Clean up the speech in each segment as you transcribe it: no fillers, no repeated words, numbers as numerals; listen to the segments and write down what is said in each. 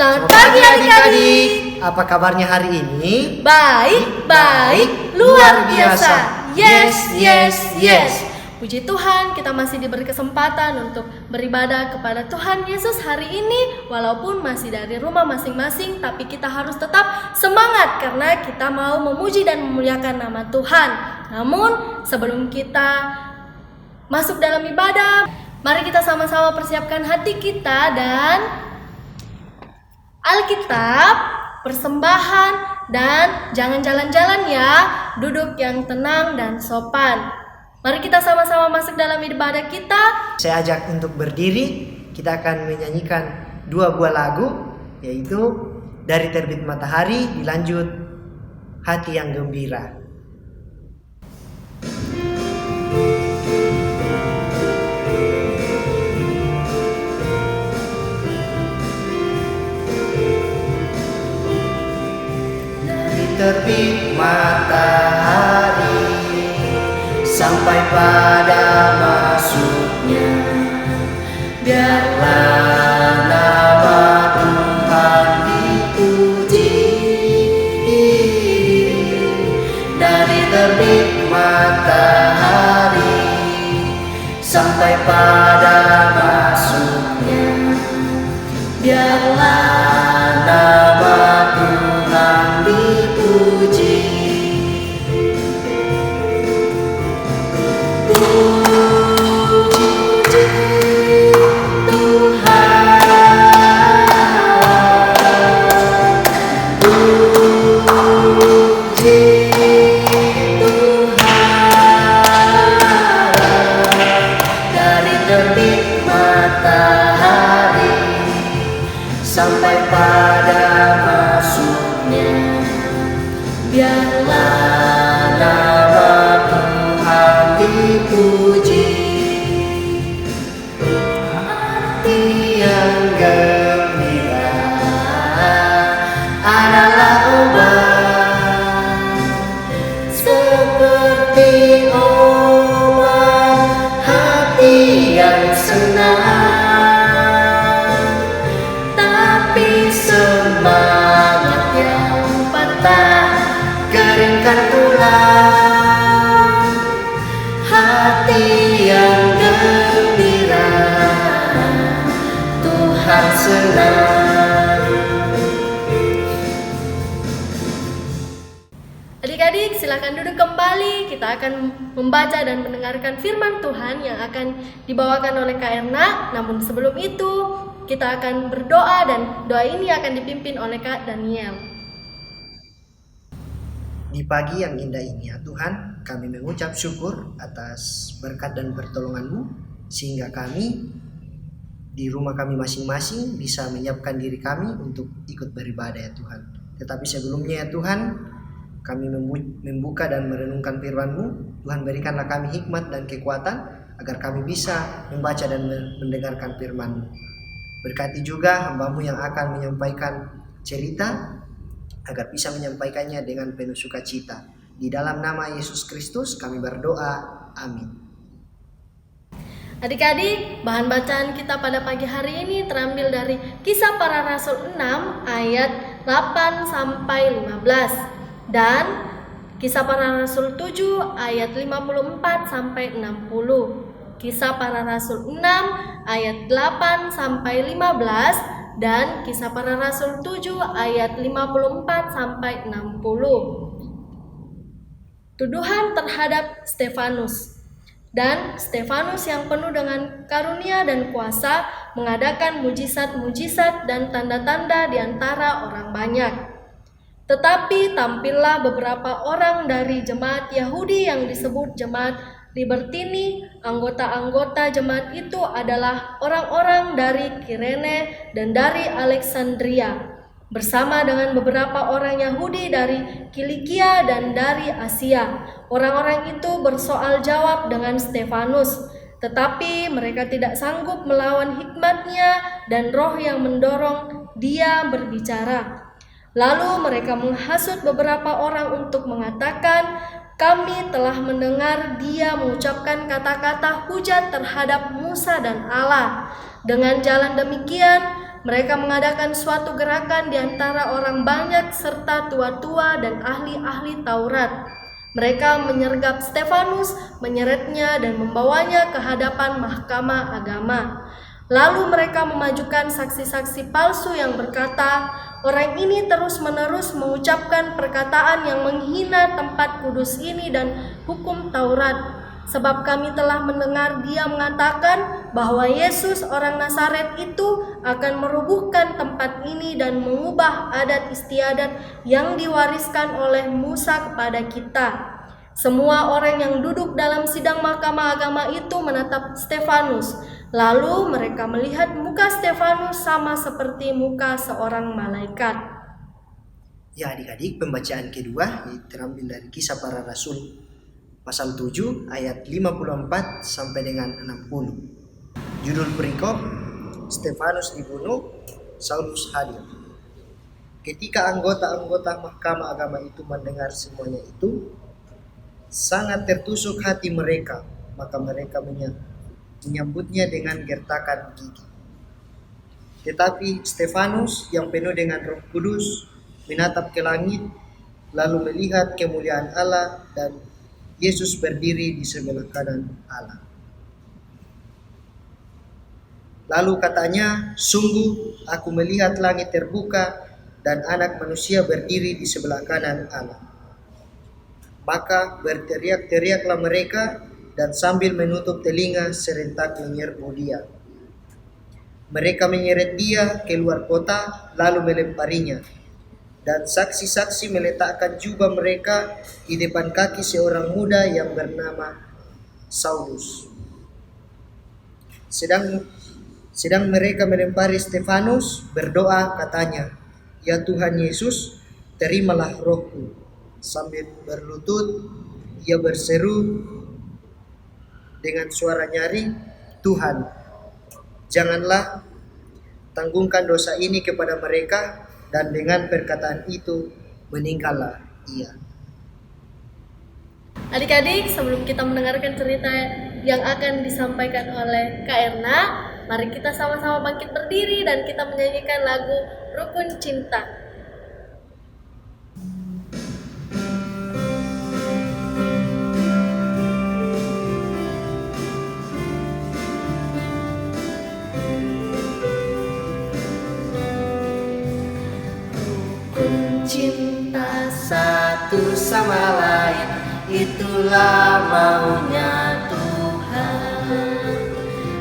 Selamat pagi adik-adik. Apa kabarnya hari ini? Baik, luar biasa. Yes. Puji Tuhan, kita masih diberi kesempatan untuk beribadah kepada Tuhan Yesus hari ini. Walaupun masih dari rumah masing-masing, tapi kita harus tetap semangat karena kita mau memuji dan memuliakan nama Tuhan. Namun, sebelum kita masuk dalam ibadah, mari kita sama-sama persiapkan hati kita dan Alkitab, persembahan, dan jangan jalan-jalan ya, duduk yang tenang dan sopan. Mari kita sama-sama masuk dalam ibadah kita. Saya ajak untuk berdiri. Kita akan menyanyikan 2 buah lagu, yaitu Dari Terbit Matahari dilanjut Hati yang Gembira. Terbit matahari sampai pada masuknya, biarlah nama Tuhan dipuji. Dari terbit matahari sampai pada masuknya, biarlah nama Tuhan dipuji. Dari terbit matahari sampai pada masuknya, biarlah nama Tuhan dipuji. Hati yang gembira adalah obat, seperti obat hati yang senang. Tapi semangat yang patah keringkan tulang. Hati yang gembira Tuhan senang. Adik-adik, silakan duduk kembali. Kita akan membaca dan mendengarkan firman Tuhan yang akan dibawakan oleh Kak Erna. Namun sebelum itu, kita akan berdoa dan doa ini akan dipimpin oleh Kak Daniel. Di pagi yang indah ini ya Tuhan, kami mengucap syukur atas berkat dan pertolongan-Mu, sehingga kami di rumah kami masing-masing bisa menyiapkan diri kami untuk ikut beribadah ya Tuhan. Tetapi sebelumnya ya Tuhan, kami membuka dan merenungkan firman-Mu. Tuhan, berikanlah kami hikmat dan kekuatan agar kami bisa membaca dan mendengarkan firman-Mu. Berkati juga hamba-Mu yang akan menyampaikan cerita, agar bisa menyampaikannya dengan penuh sukacita. Di dalam nama Yesus Kristus kami berdoa. Amin. Adik-adik, bahan bacaan kita pada pagi hari ini terambil dari Kisah Para Rasul 6 ayat 8 sampai 15 dan Kisah Para Rasul 7 ayat 54 sampai 60. Kisah Para Rasul 6 ayat 8 sampai 15 dan Kisah Para Rasul 7 ayat 54 sampai 60. Tuduhan terhadap Stefanus. Dan Stefanus yang penuh dengan karunia dan kuasa mengadakan mujizat-mujizat dan tanda-tanda di antara orang banyak. Tetapi tampillah beberapa orang dari jemaat Yahudi yang disebut jemaat Libertini. Anggota-anggota jemaat itu adalah orang-orang dari Kirene dan dari Alexandria, bersama dengan beberapa orang Yahudi dari Kilikia dan dari Asia. Orang-orang itu bersoal jawab dengan Stefanus Tetapi mereka tidak sanggup melawan hikmatnya dan roh yang mendorong dia berbicara. Lalu mereka menghasut beberapa orang untuk mengatakan, "Kami telah mendengar dia mengucapkan kata-kata hujat terhadap Musa dan Allah." Dengan jalan demikian, mereka mengadakan suatu gerakan di antara orang banyak serta tua-tua dan ahli-ahli Taurat. Mereka menyergap Stefanus, menyeretnya dan membawanya ke hadapan mahkamah agama. Lalu mereka memajukan saksi-saksi palsu yang berkata, "Orang ini terus-menerus mengucapkan perkataan yang menghina tempat kudus ini dan hukum Taurat. Sebab kami telah mendengar dia mengatakan bahwa Yesus orang Nazaret itu akan merubuhkan tempat ini dan mengubah adat istiadat yang diwariskan oleh Musa kepada kita." Semua orang yang duduk dalam sidang mahkamah agama itu menatap Stefanus. Lalu mereka melihat muka Stefanus sama seperti muka seorang malaikat. Ya adik-adik, pembacaan kedua terambil dari Kisah Para Rasul pasal 7 ayat 54 sampai dengan 60. Judul perikop, Stefanus dibunuh, Saulus hadir. Ketika anggota-anggota mahkamah agama itu mendengar semuanya itu, sangat tertusuk hati mereka, maka mereka menyambutnya dengan gertakan gigi. Tetapi Stefanus yang penuh dengan Roh Kudus menatap ke langit, lalu melihat kemuliaan Allah dan Yesus berdiri di sebelah kanan Allah. Lalu katanya, "Sungguh aku melihat langit terbuka dan Anak Manusia berdiri di sebelah kanan Allah." Maka berteriak-teriaklah mereka dan sambil menutup telinga serentak menyerbu dia. Mereka menyeret dia keluar kota lalu melemparinya. Dan saksi-saksi meletakkan jubah mereka di depan kaki seorang muda yang bernama Saulus. Sedang mereka melempari Stefanus, berdoa katanya, "Ya Tuhan Yesus, terimalah rohku." Sambil berlutut, ia berseru dengan suara nyaring, "Tuhan, janganlah tanggungkan dosa ini kepada mereka." Dan dengan perkataan itu meninggallah ia. Adik-adik, sebelum kita mendengarkan cerita yang akan disampaikan oleh Kak Erna, mari kita sama-sama bangkit berdiri dan kita menyanyikan lagu Rukun Cinta. Cinta satu sama lain, itulah maunya Tuhan.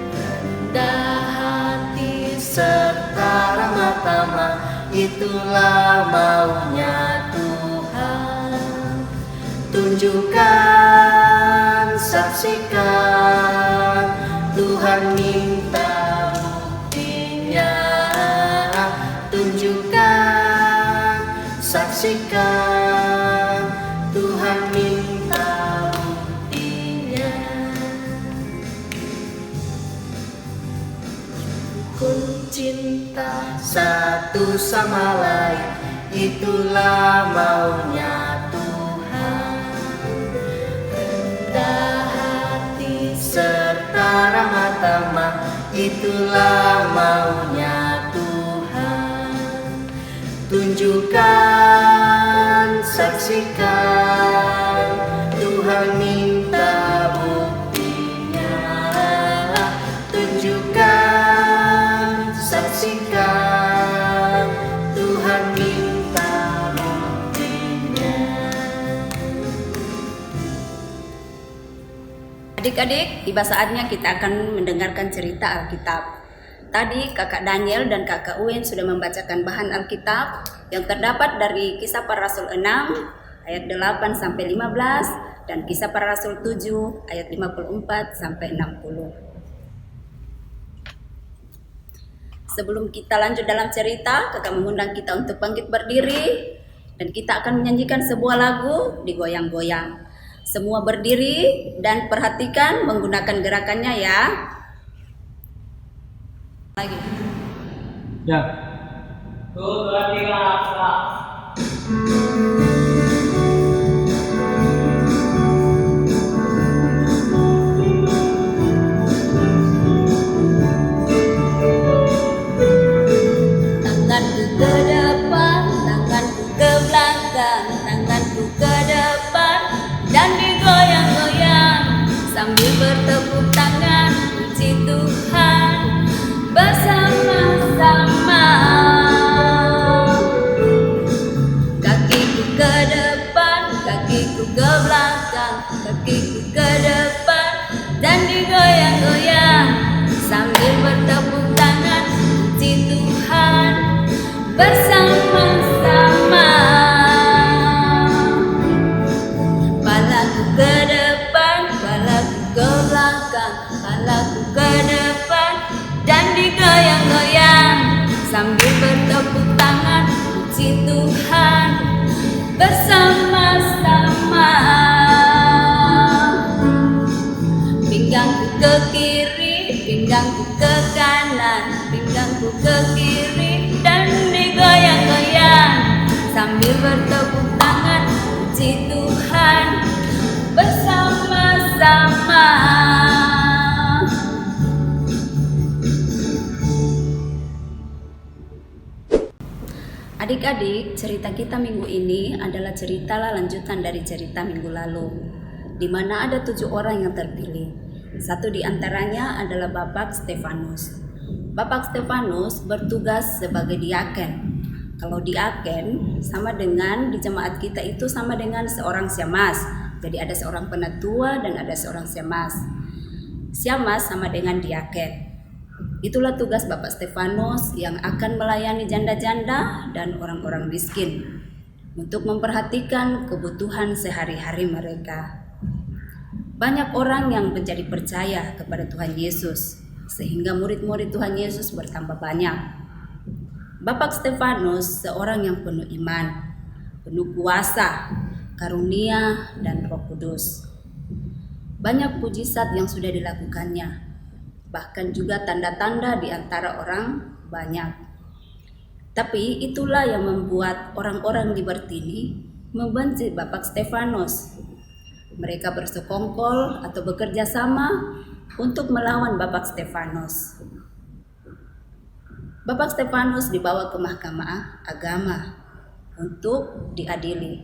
Rendah hati serta ramah tamah, itulah maunya Tuhan. Tunjukkan, saksikan, Tuhan minta buktinya. Tunjukkan, saksikan, Tuhan minta buktinya. Rukun cinta satu sama lain, itulah maunya Tuhan. Rendah hati serta ramah tamah, itulah maunya Tuhan. Tunjukkan, saksikan, Tuhan minta buktinya. Tunjukkan, saksikan, Tuhan minta buktinya. Adik-adik, tiba saatnya kita akan mendengarkan cerita Alkitab. Tadi Kakak Daniel dan Kakak Uin sudah membacakan bahan Alkitab yang terdapat dari Kisah Para Rasul 6 ayat 8 sampai 15 dan Kisah Para Rasul 7 ayat 54 sampai 60. Sebelum kita lanjut dalam cerita, Kakak mengundang kita untuk bangkit berdiri dan kita akan menyanyikan sebuah lagu digoyang-goyang. Semua berdiri dan perhatikan menggunakan gerakannya ya. Lagi. Ya. Tanganku ke depan, tanganku ke belakang, tanganku ke depan dan digoyang-goyang sambil bertepuk tangan puji Tuhan bersama-sama. Kakiku ke depan, kakiku ke belakang, kakiku ke depan dan digoyang-goyang sambil bertepuk tangan puji Tuhan bersama-sama. Palaku ke depan, palaku ke belakang, palaku ke depan dan digoyang-goyang sambil bertepuk tangan puji Tuhan bersama-sama. Pinggangku ke kiri, pinggangku ke kanan, pinggangku ke kiri dan digoyang-goyang sambil bertepuk tangan puji Tuhan bersama-sama. Adik-adik, cerita kita minggu ini adalah cerita lanjutan dari cerita minggu lalu, di mana ada 7 orang yang terpilih. Satu di antaranya adalah Bapak Stefanus. Bapak Stefanus bertugas sebagai diaken. Kalau diaken sama dengan di jemaat kita itu sama dengan seorang syemaz. Jadi ada seorang penatua dan ada seorang syemaz. Syemaz sama dengan diaken. Itulah tugas Bapak Stefanus yang akan melayani janda-janda dan orang-orang miskin untuk memperhatikan kebutuhan sehari-hari mereka. Banyak orang yang menjadi percaya kepada Tuhan Yesus, sehingga murid-murid Tuhan Yesus bertambah banyak. Bapak Stefanus seorang yang penuh iman, penuh kuasa, karunia, dan Roh Kudus. Banyak mujizat yang sudah dilakukannya, bahkan juga tanda-tanda di antara orang banyak. Tapi itulah yang membuat orang-orang di Bertini membenci Bapak Stefanus. Mereka bersekongkol atau bekerja sama untuk melawan Bapak Stefanus. Bapak Stefanus dibawa ke mahkamah agama untuk diadili.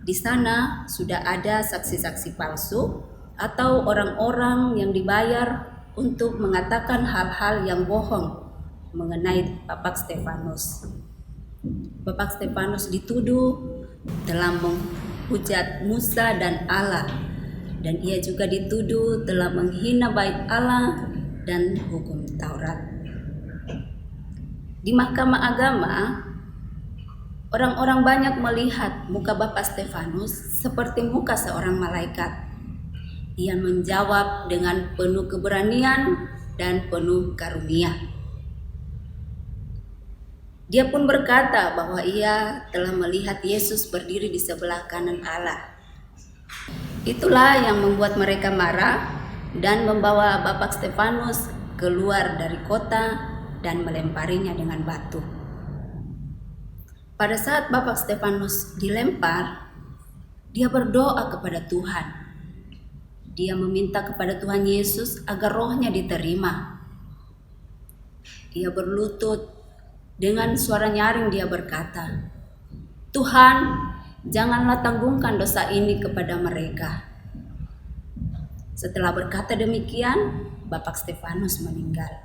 Di sana sudah ada saksi-saksi palsu atau orang-orang yang dibayar untuk mengatakan hal-hal yang bohong mengenai Bapak Stefanus. Bapak Stefanus dituduh telah menghujat Musa dan Allah, dan ia juga dituduh telah menghina bait Allah dan hukum Taurat. Di mahkamah agama, orang-orang banyak melihat muka Bapak Stefanus seperti muka seorang malaikat. Ia menjawab dengan penuh keberanian dan penuh karunia. Dia pun berkata bahwa ia telah melihat Yesus berdiri di sebelah kanan Allah. Itulah yang membuat mereka marah dan membawa Bapak Stefanus keluar dari kota dan melemparinya dengan batu. Pada saat Bapak Stefanus dilempar, dia berdoa kepada Tuhan. Dia meminta kepada Tuhan Yesus agar rohnya diterima. Ia berlutut, dengan suara nyaring dia berkata, "Tuhan, janganlah tanggungkan dosa ini kepada mereka." Setelah berkata demikian, Bapak Stefanus meninggal.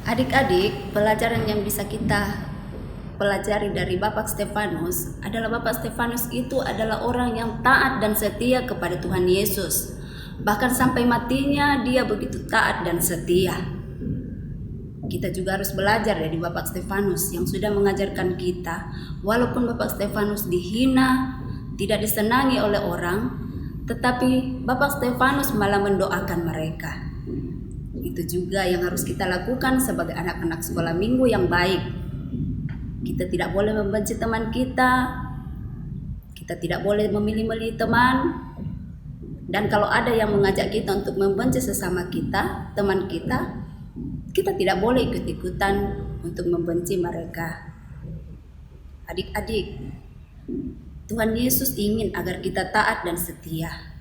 Adik-adik, pelajaran yang bisa kita pelajari dari Bapak Stefanus adalah Bapak Stefanus itu adalah orang yang taat dan setia kepada Tuhan Yesus. Bahkan sampai matinya dia begitu taat dan setia. Kita juga harus belajar dari Bapak Stefanus yang sudah mengajarkan kita, walaupun Bapak Stefanus dihina, tidak disenangi oleh orang, tetapi Bapak Stefanus malah mendoakan mereka. Itu juga yang harus kita lakukan sebagai anak-anak sekolah minggu yang baik. Kita tidak boleh membenci teman kita Kita tidak boleh memilih-milih teman. Dan kalau ada yang mengajak kita untuk membenci sesama kita, teman kita tidak boleh ikut-ikutan untuk membenci mereka. Adik-adik, Tuhan Yesus ingin agar kita taat dan setia.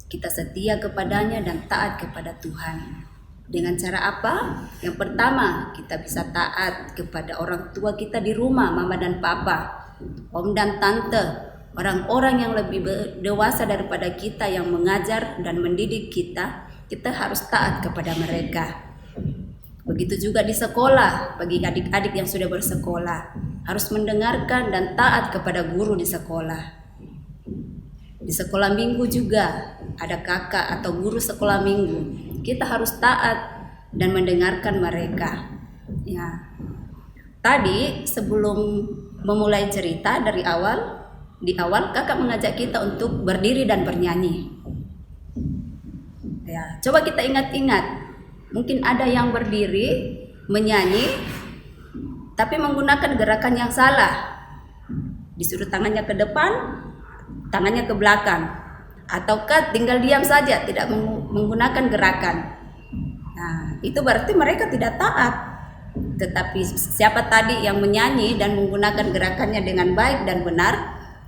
Kita setia kepadanya dan taat kepada Tuhan. Dengan cara apa? Yang pertama, kita bisa taat kepada orang tua kita di rumah, mama dan papa, om dan tante, orang-orang yang lebih dewasa daripada kita yang mengajar dan mendidik kita harus taat kepada mereka. Begitu juga di sekolah, bagi adik-adik yang sudah bersekolah, harus mendengarkan dan taat kepada guru di sekolah. Di sekolah minggu juga, ada kakak atau guru sekolah minggu, kita harus taat dan mendengarkan mereka. Ya. Tadi sebelum memulai cerita di awal kakak mengajak kita untuk berdiri dan bernyanyi. Ya, coba kita ingat-ingat. Mungkin ada yang berdiri menyanyi tapi menggunakan gerakan yang salah. Disuruh tangannya ke depan, tangannya ke belakang, ataukah tinggal diam saja tidak menggunakan gerakan. Nah, itu berarti mereka tidak taat. Tetapi siapa tadi yang menyanyi dan menggunakan gerakannya dengan baik dan benar,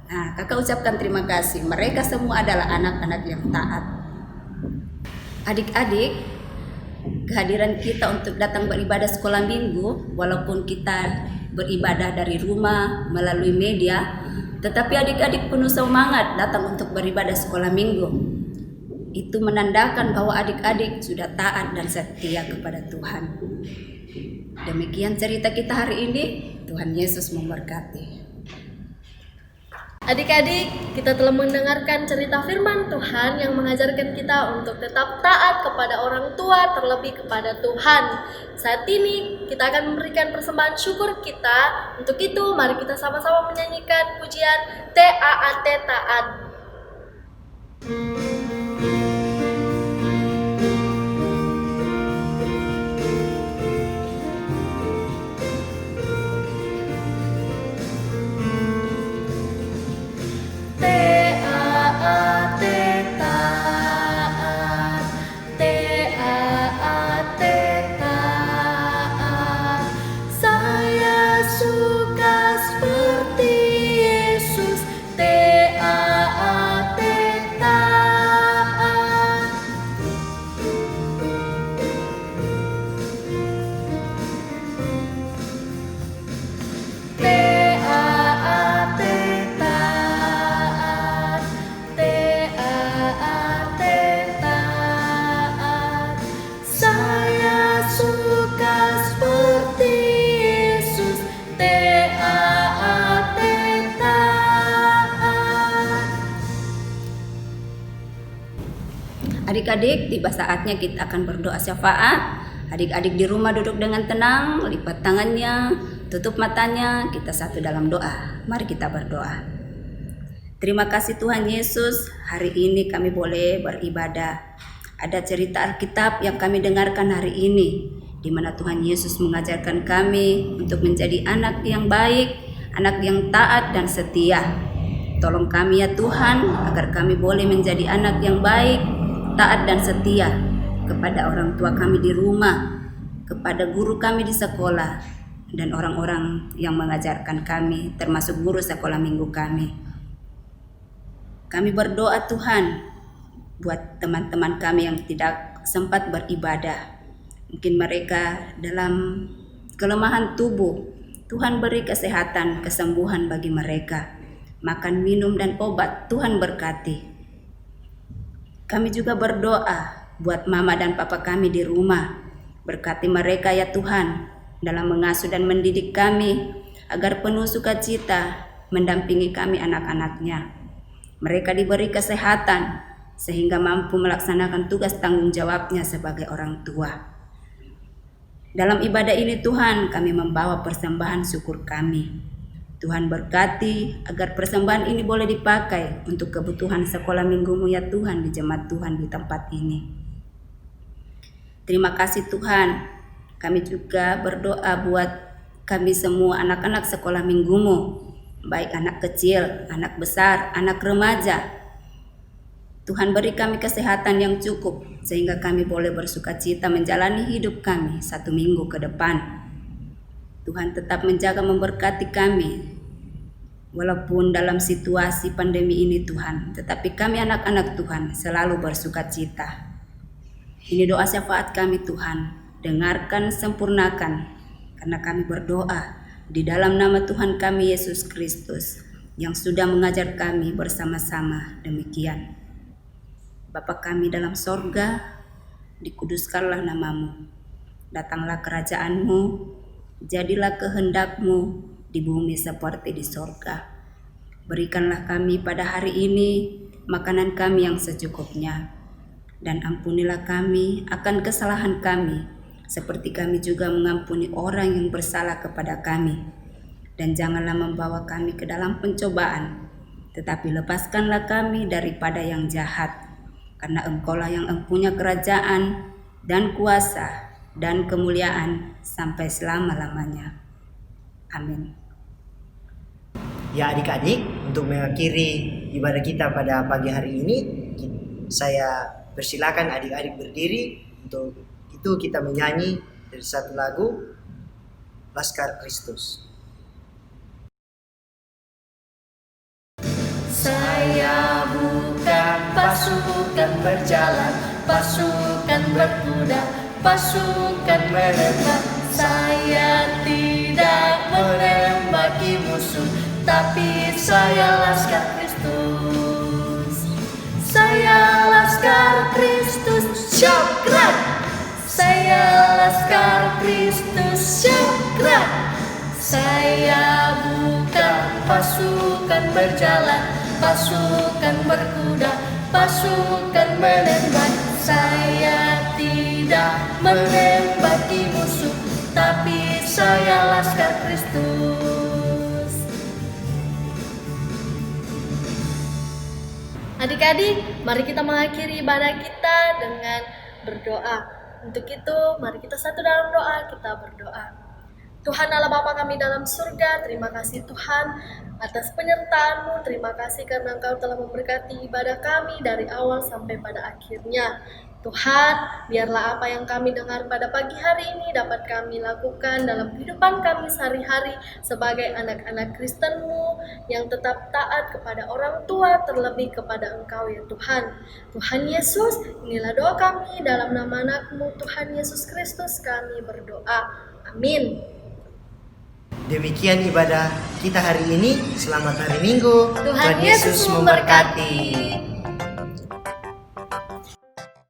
nah, kakak ucapkan terima kasih. Mereka semua adalah anak-anak yang taat. Adik-adik, kehadiran kita untuk datang beribadah sekolah minggu, walaupun kita beribadah dari rumah melalui media, tetapi adik-adik penuh semangat datang untuk beribadah sekolah minggu. Itu menandakan bahwa adik-adik sudah taat dan setia kepada Tuhan. Demikian cerita kita hari ini. Tuhan Yesus memberkati. Adik-adik, kita telah mendengarkan cerita firman Tuhan yang mengajarkan kita untuk tetap taat kepada orang tua, terlebih kepada Tuhan. Saat ini kita akan memberikan persembahan syukur kita. Untuk itu, mari kita sama-sama menyanyikan pujian TAAT Taat. Adik-adik, tiba saatnya kita akan berdoa syafaat. Adik-adik di rumah duduk dengan tenang, lipat tangannya, tutup matanya, kita satu dalam doa. Mari kita berdoa. Terima kasih Tuhan Yesus, hari ini kami boleh beribadah. Ada cerita Alkitab yang kami dengarkan hari ini, di mana Tuhan Yesus mengajarkan kami untuk menjadi anak yang baik, anak yang taat dan setia. Tolong kami ya Tuhan, agar kami boleh menjadi anak yang baik, taat dan setia kepada orang tua kami di rumah, kepada guru kami di sekolah, dan orang-orang yang mengajarkan kami, termasuk guru sekolah minggu kami. Kami berdoa Tuhan, buat teman-teman kami yang tidak sempat beribadah. Mungkin mereka dalam kelemahan tubuh, Tuhan beri kesehatan, kesembuhan bagi mereka. Makan, minum, dan obat, Tuhan berkati. Kami juga berdoa buat mama dan papa kami di rumah. Berkati mereka ya Tuhan dalam mengasuh dan mendidik kami agar penuh sukacita mendampingi kami anak-anaknya. Mereka diberi kesehatan sehingga mampu melaksanakan tugas tanggung jawabnya sebagai orang tua. Dalam ibadah ini Tuhan, kami membawa persembahan syukur kami. Tuhan berkati agar persembahan ini boleh dipakai untuk kebutuhan sekolah minggumu ya Tuhan di jemaat Tuhan di tempat ini. Terima kasih Tuhan. Kami juga berdoa buat kami semua anak-anak sekolah minggumu. baik anak kecil, anak besar, anak remaja. Tuhan beri kami kesehatan yang cukup sehingga kami boleh bersukacita menjalani hidup kami 1 minggu ke depan. Tuhan tetap menjaga memberkati kami walaupun dalam situasi pandemi ini Tuhan, tetapi kami anak-anak Tuhan selalu bersukacita. Ini doa syafaat kami Tuhan, dengarkan, sempurnakan, karena kami berdoa di dalam nama Tuhan kami Yesus Kristus yang sudah mengajar kami bersama-sama demikian. Bapa kami dalam sorga, dikuduskanlah namamu, datanglah kerajaanmu, jadilah kehendak-Mu di bumi seperti di sorga. Berikanlah kami pada hari ini makanan kami yang secukupnya, dan ampunilah kami akan kesalahan kami, seperti kami juga mengampuni orang yang bersalah kepada kami. Dan janganlah membawa kami ke dalam pencobaan, tetapi lepaskanlah kami daripada yang jahat. Karena Engkaulah yang empunya kerajaan dan kuasa dan kemuliaan sampai selama-lamanya. Amin. Ya adik-adik, untuk mengakhiri ibadah kita pada pagi hari ini, saya persilakan adik-adik berdiri. Untuk itu kita menyanyi dari satu lagu, Laskar Kristus. Saya bukan pasukan berjalan, pasukan berkuda, pasukan menembak. Saya tidak menembaki musuh, tapi saya Laskar Kristus. Saya Laskar Kristus, syakrat. Saya Laskar Kristus, syakrat. Saya bukan pasukan berjalan, pasukan berkuda, pasukan menembak. Saya tidak menembaki musuh, tapi saya Laskar Kristus. Adik-adik, mari kita mengakhiri ibadah kita dengan berdoa. Untuk itu, mari kita satu dalam doa, kita berdoa. Tuhan Allah Bapa kami dalam surga, terima kasih Tuhan atas penyertaan-Mu, terima kasih karena Engkau telah memberkati ibadah kami dari awal sampai pada akhirnya. Tuhan, biarlah apa yang kami dengar pada pagi hari ini dapat kami lakukan dalam kehidupan kami sehari-hari sebagai anak-anak Kristen-Mu yang tetap taat kepada orang tua, terlebih kepada Engkau ya Tuhan. Tuhan Yesus, inilah doa kami dalam nama anak-Mu Tuhan Yesus Kristus kami berdoa. Amin. Demikian ibadah kita hari ini. Selamat hari Minggu. Tuhan Yesus memberkati.